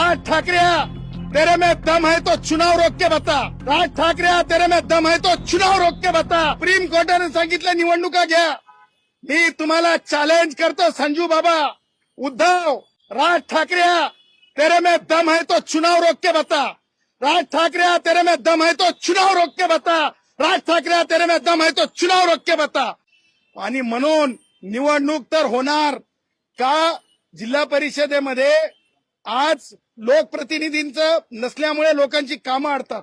राज ठाकरे तेरे में दम है तो चुनाव रोक के बता. राज ठाकरे तेरे में दम है तो चुनाव रोक के बता. सुप्रीम कोर्टाने सांगितलं निवडणुका घ्या. मी तुम्हाला चॅलेंज करतो संजू बाबा, उद्धव, राज ठाकरे तेरे में दम है तो चुनाव रोक के बता. राज ठाकरे तेरे में दम है तो चुनाव रोक के बता. राज ठाकरे तेरे में दम है तो चुनाव रोक के बता. आणि म्हणून निवडणूक तर होणार का. जिल्हा परिषदेमध्ये आज लोकप्रतिनिधींचं नसल्यामुळे लोकांची कामं अडतात.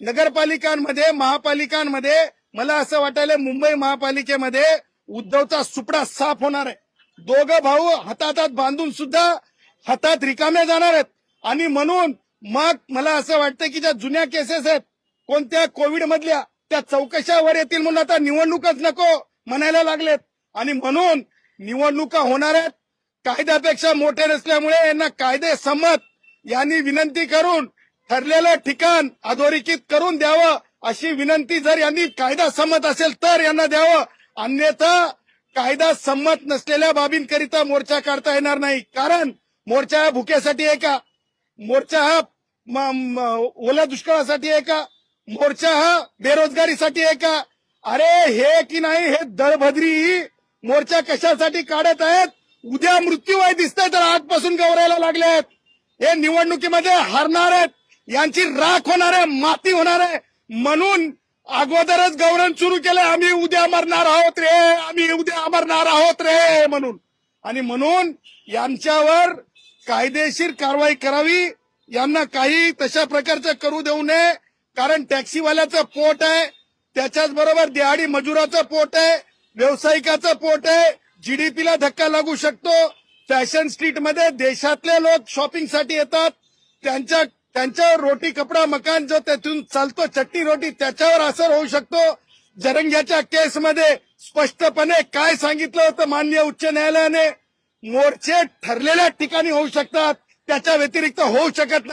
नगरपालिकांमध्ये, महापालिकांमध्ये मला असं वाटायलंय मुंबई महापालिकेमध्ये उद्धवचा सुपडा साफ होणार आहे. दोघं भाऊ हातात बांधून सुद्धा हातात रिकामे जाणार आहेत. आणि म्हणून मग मला असं वाटतं की ज्या जुन्या केसेस आहेत कोणत्या कोविड मधल्या त्या चौकशावर येतील म्हणून आता निवडणूकच नको म्हणायला लागलेत. आणि म्हणून निवडणुका होणार आहेत. कायद्यापेक्षा मोठे नसल्यामुळे यांना कायदे संमत यांनी विनंती करून ठरलेलं ठिकाण अधोरेखित करून द्यावं अशी विनंती जर यांनी कायदा संमत असेल तर यांना द्यावं. अन्यथा कायदा संमत नसलेल्या बाबींकरिता मोर्चा काढता येणार नाही. कारण मोर्चा हा भुकेसाठी आहे का. मोर्चा हा ओल्या दुष्काळासाठी आहे का. मोर्चा हा बेरोजगारीसाठी आहे का. अरे हे की नाही हे दळभद्री मोर्चा कशासाठी काढत आहेत. उद्या मृत्यू वय दिसतंय तर आजपासून गौरायला लागले आहेत. हे निवडणुकीमध्ये हारणार आहेत. यांची राख होणार आहे, माती होणार आहे. म्हणून अगोदरच गौरण सुरू केलं. आम्ही उद्या मरणार आहोत रे, आम्ही उद्या मरणार आहोत रे म्हणून. आणि म्हणून यांच्यावर कायदेशीर कारवाई करावी. यांना काही तशा प्रकारचं करू देऊ नये. कारण टॅक्सीवाल्याचं पोट आहे, त्याच्याच बरोबर दिहाडी मजुराचं पोट आहे, व्यावसायिकाचं पोट आहे. जीडीपीला धक्का लागू शकतो. फॅशन स्ट्रीट मध्ये देशातले लोक शॉपिंगसाठी येतात. त्यांच्या रोटी कपडा मकान जो त्यातून चालतो चट्टी रोटी त्याच्यावर असर होऊ शकतो. जरंग्याच्या केसमध्ये स्पष्टपणे काय सांगितलं होतं माननीय उच्च न्यायालयाने. मोर्चे ठरलेल्या ठिकाणी होऊ शकतात, त्याच्या व्यतिरिक्त होऊ शकत नाही.